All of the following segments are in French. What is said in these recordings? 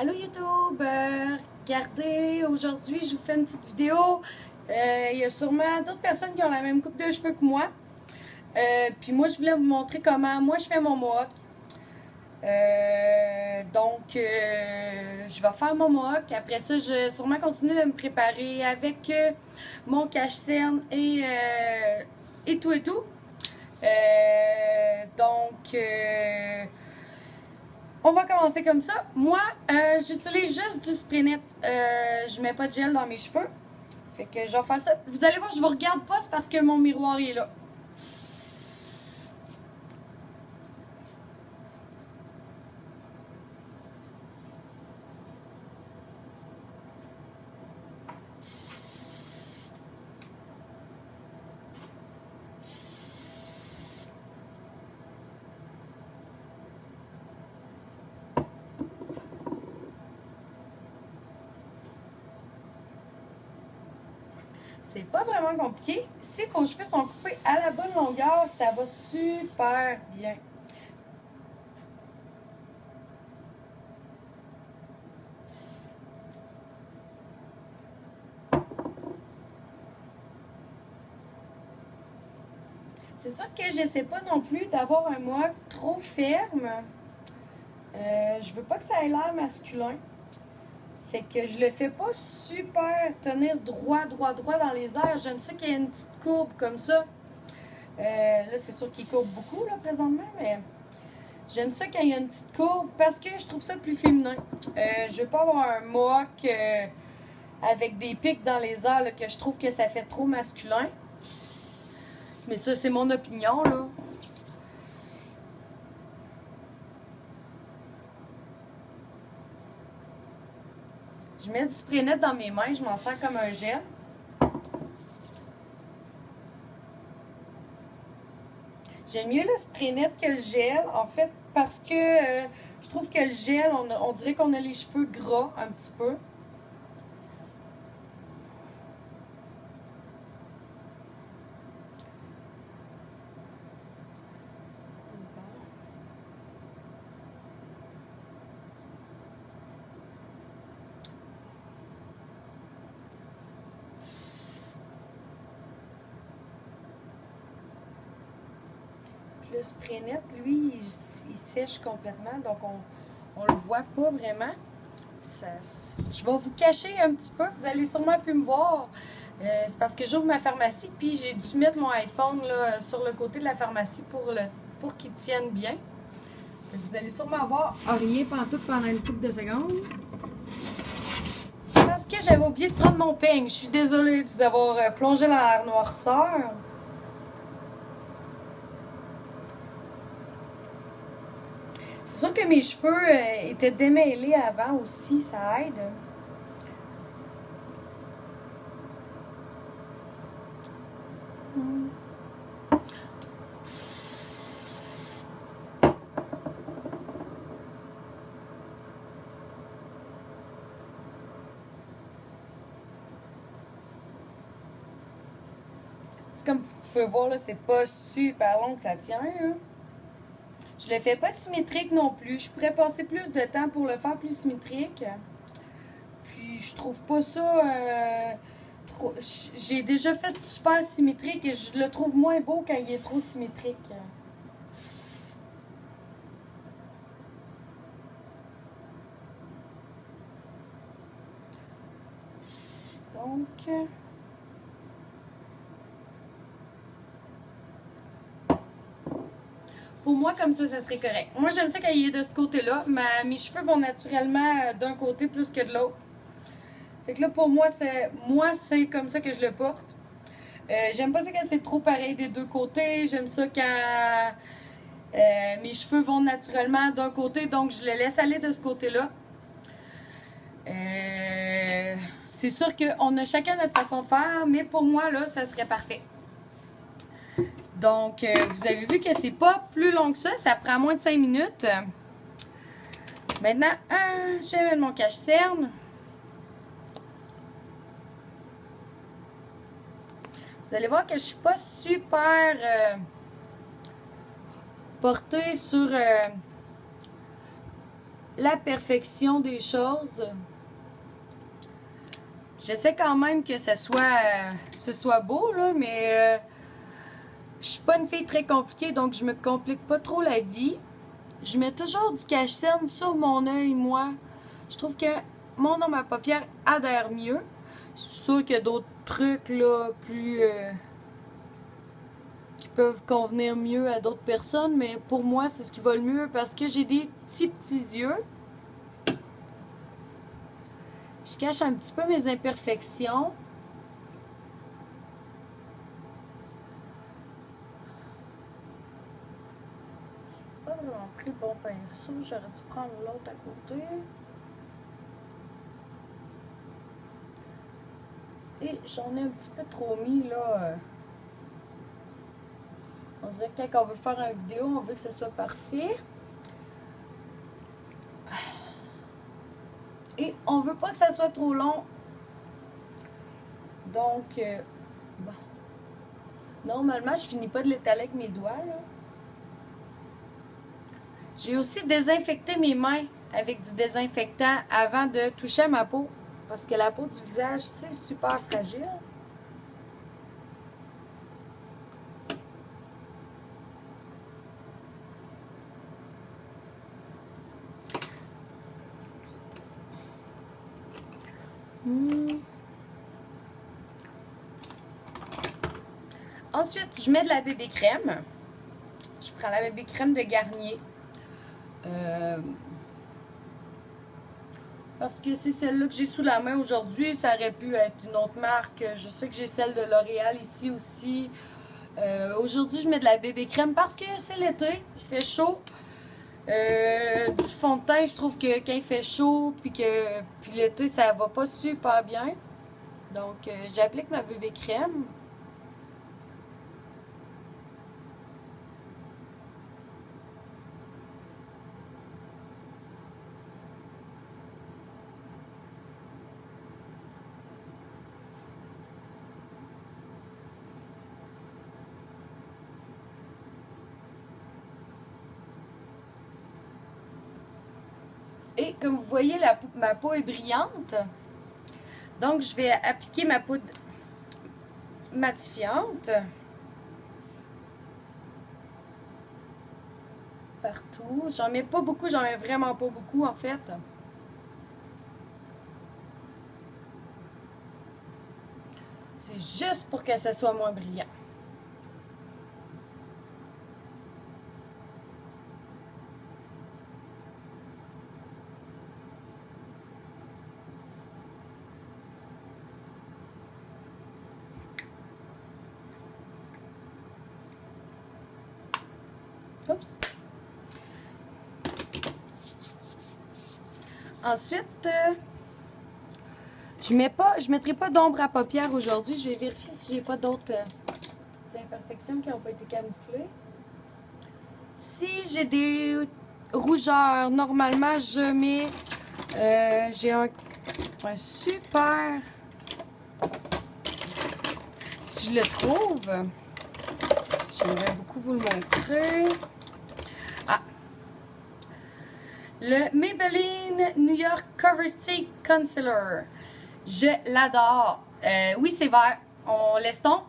Allô YouTube, regardez, aujourd'hui je vous fais une petite vidéo. Il y a sûrement d'autres personnes qui ont la même coupe de cheveux que moi. Puis moi je voulais vous montrer comment moi je fais mon mohawk. Je vais faire mon mohawk. Après ça, je vais sûrement continuer de me préparer avec mon cache-cerne et tout et tout. On va commencer comme ça. Moi, j'utilise juste du spray net. Je mets pas de gel dans mes cheveux. Fait que je vais faire ça. Vous allez voir, je vous regarde pas, c'est parce que mon miroir est là. C'est pas vraiment compliqué. Si vos cheveux sont coupés à la bonne longueur, ça va super bien. C'est sûr que j'essaie pas non plus d'avoir un mohawk trop ferme. Je veux pas que ça ait l'air masculin. Fait que je le fais pas super tenir droit dans les airs. J'aime ça qu'il y ait une petite courbe comme ça. Là, c'est sûr qu'il courbe beaucoup, là, présentement, mais j'aime ça quand il y a une petite courbe parce que je trouve ça plus féminin. Je veux pas avoir un mohawk avec des pics dans les airs, là, que je trouve que ça fait trop masculin. Mais ça, c'est mon opinion, là. Je mets du spray net dans mes mains, je m'en sers comme un gel. J'aime mieux le spray net que le gel, en fait, parce que je trouve que le gel, on dirait qu'on a les cheveux gras un petit peu. Le spray net, lui, il sèche complètement, donc on le voit pas vraiment. Je vais vous cacher un petit peu, vous allez sûrement plus me voir. C'est parce que j'ouvre ma pharmacie, puis j'ai dû mettre mon iPhone là, sur le côté de la pharmacie pour qu'il tienne bien. Vous allez sûrement voir rien pantoute pendant une couple de secondes. Parce que j'avais oublié de prendre mon peigne. Je suis désolée de vous avoir plongé dans la noirceur. C'est sûr que mes cheveux étaient démêlés avant aussi, ça aide. Comme vous pouvez voir, là, c'est pas super long que ça tient. Là. Je le fais pas symétrique non plus. Je pourrais passer plus de temps pour le faire plus symétrique. Puis je trouve pas ça trop. J'ai déjà fait super symétrique et je le trouve moins beau quand il est trop symétrique. Donc. Pour moi, comme ça serait correct. Moi, j'aime ça quand il est de ce côté-là. Mes cheveux vont naturellement d'un côté plus que de l'autre. Fait que là, pour moi, c'est comme ça que je le porte. J'aime pas ça quand c'est trop pareil des deux côtés. J'aime ça quand mes cheveux vont naturellement d'un côté. Donc, je le laisse aller de ce côté-là. C'est sûr qu'on a chacun notre façon de faire. Mais pour moi, là, ça serait parfait. Donc, vous avez vu que c'est pas plus long que ça. Ça prend moins de 5 minutes. Maintenant, je vais mettre mon cache-cerne. Vous allez voir que je suis pas super portée sur la perfection des choses. J'essaie quand même que ce soit beau, là, mais je suis pas une fille très compliquée, donc je me complique pas trop la vie. Je mets toujours du cache-cerne sur mon œil, moi. Je trouve que mon ombre à paupières adhère mieux. Je suis sûre qu'il y a d'autres trucs, là, plus... qui peuvent convenir mieux à d'autres personnes, mais pour moi, c'est ce qui va le mieux parce que j'ai des petits yeux. Je cache un petit peu mes imperfections. J'ai pas vraiment pris le bon pinceau, j'aurais dû prendre l'autre à côté. Et j'en ai un petit peu trop mis, là. On dirait que quand on veut faire une vidéo, on veut que ce soit parfait. Et on veut pas que ça soit trop long. Donc, bon. Normalement, je finis pas de l'étaler avec mes doigts, là. J'ai aussi désinfecté mes mains avec du désinfectant avant de toucher à ma peau. Parce que la peau du visage, c'est super fragile. Ensuite, je mets de la bébé crème. Je prends la bébé crème de Garnier. Parce que c'est celle-là que j'ai sous la main aujourd'hui. Ça aurait pu être une autre marque. Je sais que j'ai celle de L'Oréal ici aussi. Aujourd'hui, je mets de la bébé crème parce que c'est l'été. Il fait chaud. Du fond de teint, je trouve que quand il fait chaud puis l'été, ça va pas super bien. Donc, j'applique ma bébé crème. Et comme vous voyez, ma peau est brillante. Donc, je vais appliquer ma poudre matifiante. Partout. J'en mets pas beaucoup, j'en mets vraiment pas beaucoup en fait. C'est juste pour que ça soit moins brillant. Oups. Ensuite, je mettrai pas d'ombre à paupières aujourd'hui. Je vais vérifier si j'ai pas d'autres imperfections qui n'ont pas été camouflées. Si j'ai des rougeurs, normalement, je mets... j'ai un super... Si je le trouve, j'aimerais beaucoup vous le montrer. Ah! Le Maybelline New York Cover Stick Concealer. Je l'adore. Oui, c'est vert. On laisse tomber.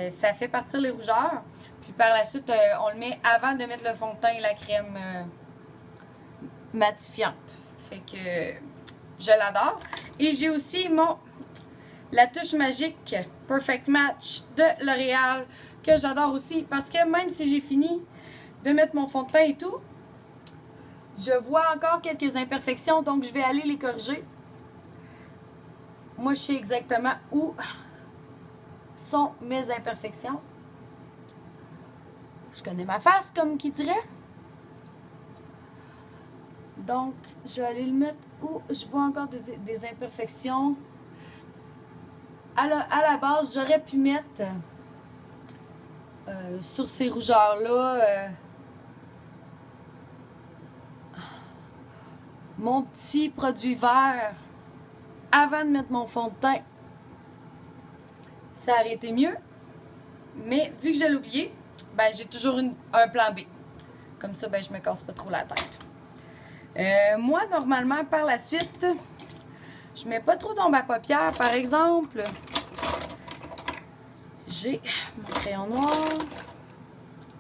Ça fait partir les rougeurs. Puis par la suite, on le met avant de mettre le fond de teint et la crème matifiante. Fait que je l'adore. Et j'ai aussi la touche magique Perfect Match de L'Oréal que j'adore aussi parce que même si j'ai fini de mettre mon fond de teint et tout, je vois encore quelques imperfections, donc je vais aller les corriger. Moi, je sais exactement où sont mes imperfections. Je connais ma face, comme qui dirait. Donc, je vais aller le mettre où je vois encore des imperfections. À la base, j'aurais pu mettre sur ces rougeurs-là mon petit produit vert avant de mettre mon fond de teint. Ça aurait été mieux. Mais vu que je l'ai oublié, ben, j'ai toujours un plan B. Comme ça, ben, je me casse pas trop la tête. Moi, normalement, par la suite, je mets pas trop d'ombre à paupières. Par exemple, j'ai mon crayon noir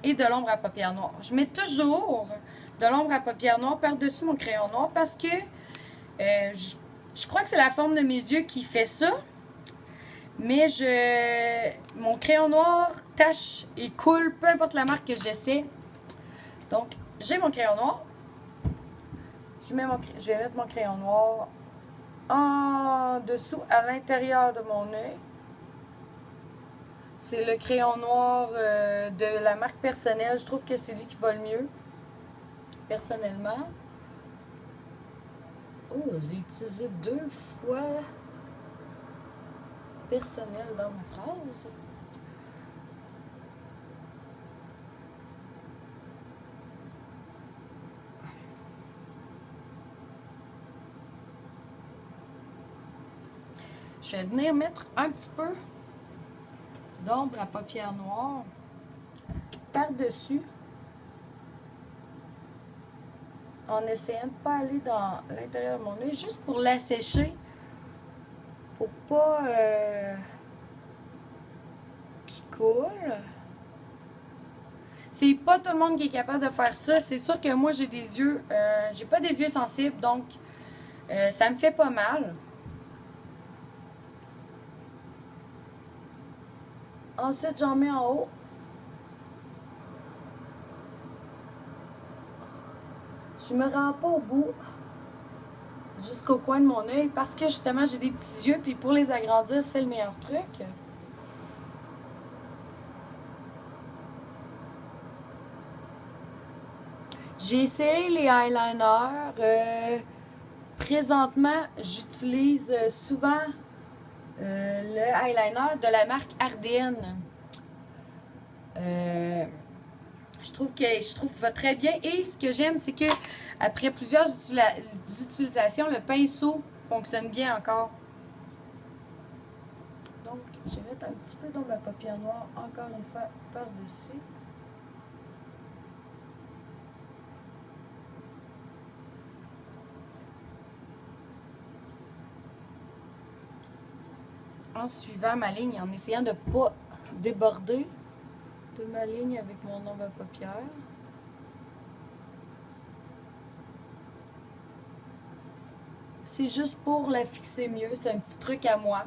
et de l'ombre à paupières noire. Je mets toujours de l'ombre à paupières noire par-dessus mon crayon noir parce que je crois que c'est la forme de mes yeux qui fait ça. Mais mon crayon noir tache et coule, peu importe la marque que j'essaie. Donc, j'ai mon crayon noir. Je vais mettre mon crayon noir en dessous, à l'intérieur de mon œil. C'est le crayon noir de la marque Personnelle. Je trouve que c'est lui qui va le mieux, personnellement. Oh, j'ai utilisé 2 fois Personnel dans ma phrase. Je vais venir mettre un petit peu d'ombre à paupières noires par-dessus en essayant de ne pas aller dans l'intérieur de mon œil, juste pour l'assécher, pour pas qu'il coule. C'est pas tout le monde qui est capable de faire ça. C'est sûr que moi, j'ai des yeux, j'ai pas des yeux sensibles, donc ça me fait pas mal. Ensuite, j'en mets en haut. Je me rends pas au bout, jusqu'au coin de mon œil, parce que justement, j'ai des petits yeux, puis pour les agrandir, c'est le meilleur truc. J'ai essayé les eyeliners. Présentement, j'utilise souvent le eyeliner de la marque Ardenne. Je trouve qu'il va très bien. Et ce que j'aime, c'est que après plusieurs utilisations, le pinceau fonctionne bien encore. Donc, je vais mettre un petit peu d'ombre à paupières noires encore une fois par-dessus. En suivant ma ligne, en essayant de ne pas déborder de ma ligne avec mon ombre à paupières. C'est juste pour la fixer mieux, c'est un petit truc à moi.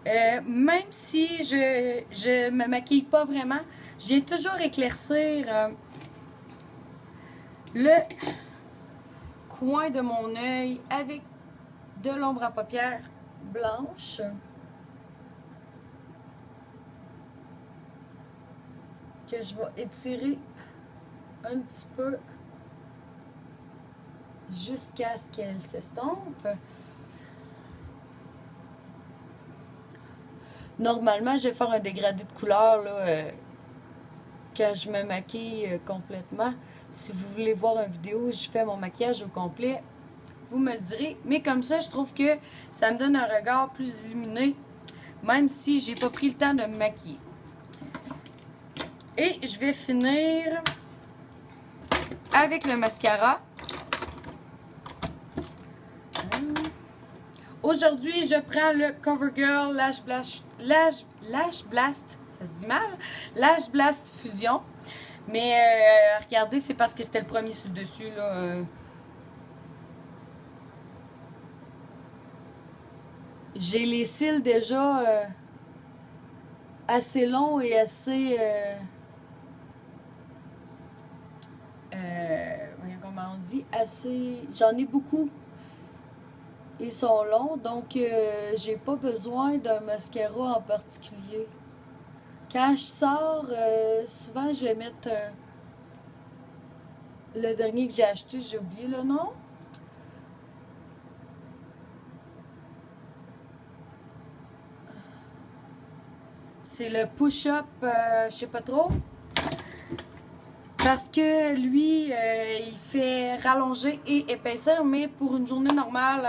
Même si je me maquille pas vraiment, je viens toujours éclaircir le coin de mon œil avec de l'ombre à paupières blanche. Que je vais étirer un petit peu jusqu'à ce qu'elle s'estompe. Normalement, je vais faire un dégradé de couleur là, quand je me maquille complètement. Si vous voulez voir une vidéo où je fais mon maquillage au complet, vous me le direz. Mais comme ça, je trouve que ça me donne un regard plus illuminé, même si j'ai pas pris le temps de me maquiller. Et je vais finir avec le mascara. Aujourd'hui, je prends le CoverGirl Lash Blast, ça se dit mal, Lash Blast Fusion. Mais regardez, c'est parce que c'était le premier sur le dessus, là. J'ai les cils déjà assez longs et assez... voyons comment on dit, assez... J'en ai beaucoup. Ils sont longs, donc j'ai pas besoin d'un mascara en particulier. Quand je sors, souvent je vais mettre le dernier que j'ai acheté, j'ai oublié le nom. C'est le push-up, je sais pas trop. Parce que lui, il fait rallonger et épaissir, mais pour une journée normale,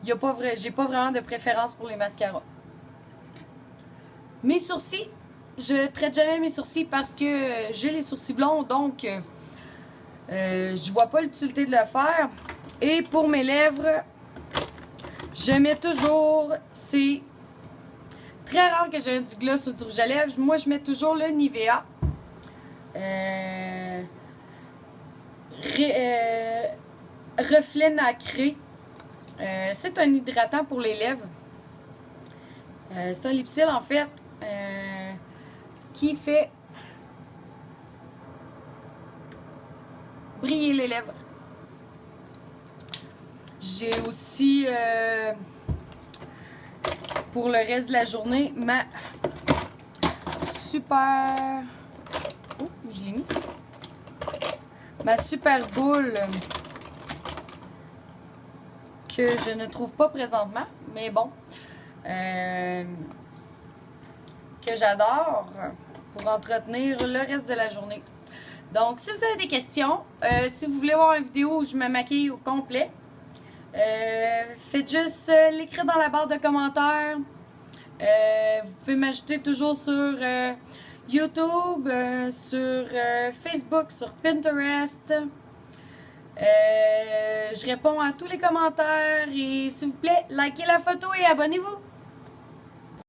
j'ai pas vraiment de préférence pour les mascaras. Mes sourcils, je traite jamais mes sourcils parce que j'ai les sourcils blonds, donc Je vois pas l'utilité de le faire. Et pour mes lèvres, je mets toujours, c'est très rare que j'ai du gloss ou du rouge à lèvres. Moi, je mets toujours le Nivea. Reflet nacré. C'est un hydratant pour les lèvres. C'est un lipsil en fait qui fait briller les lèvres. J'ai aussi pour le reste de la journée ma super... Oh, je l'ai mis. Ma super boule que je ne trouve pas présentement, mais bon, que j'adore pour entretenir le reste de la journée. Donc, si vous avez des questions, si vous voulez voir une vidéo où je me maquille au complet, faites juste l'écrire dans la barre de commentaires. Vous pouvez m'ajouter toujours sur YouTube, sur Facebook, sur Pinterest. Je réponds à tous les commentaires et s'il vous plaît, likez la photo et abonnez-vous.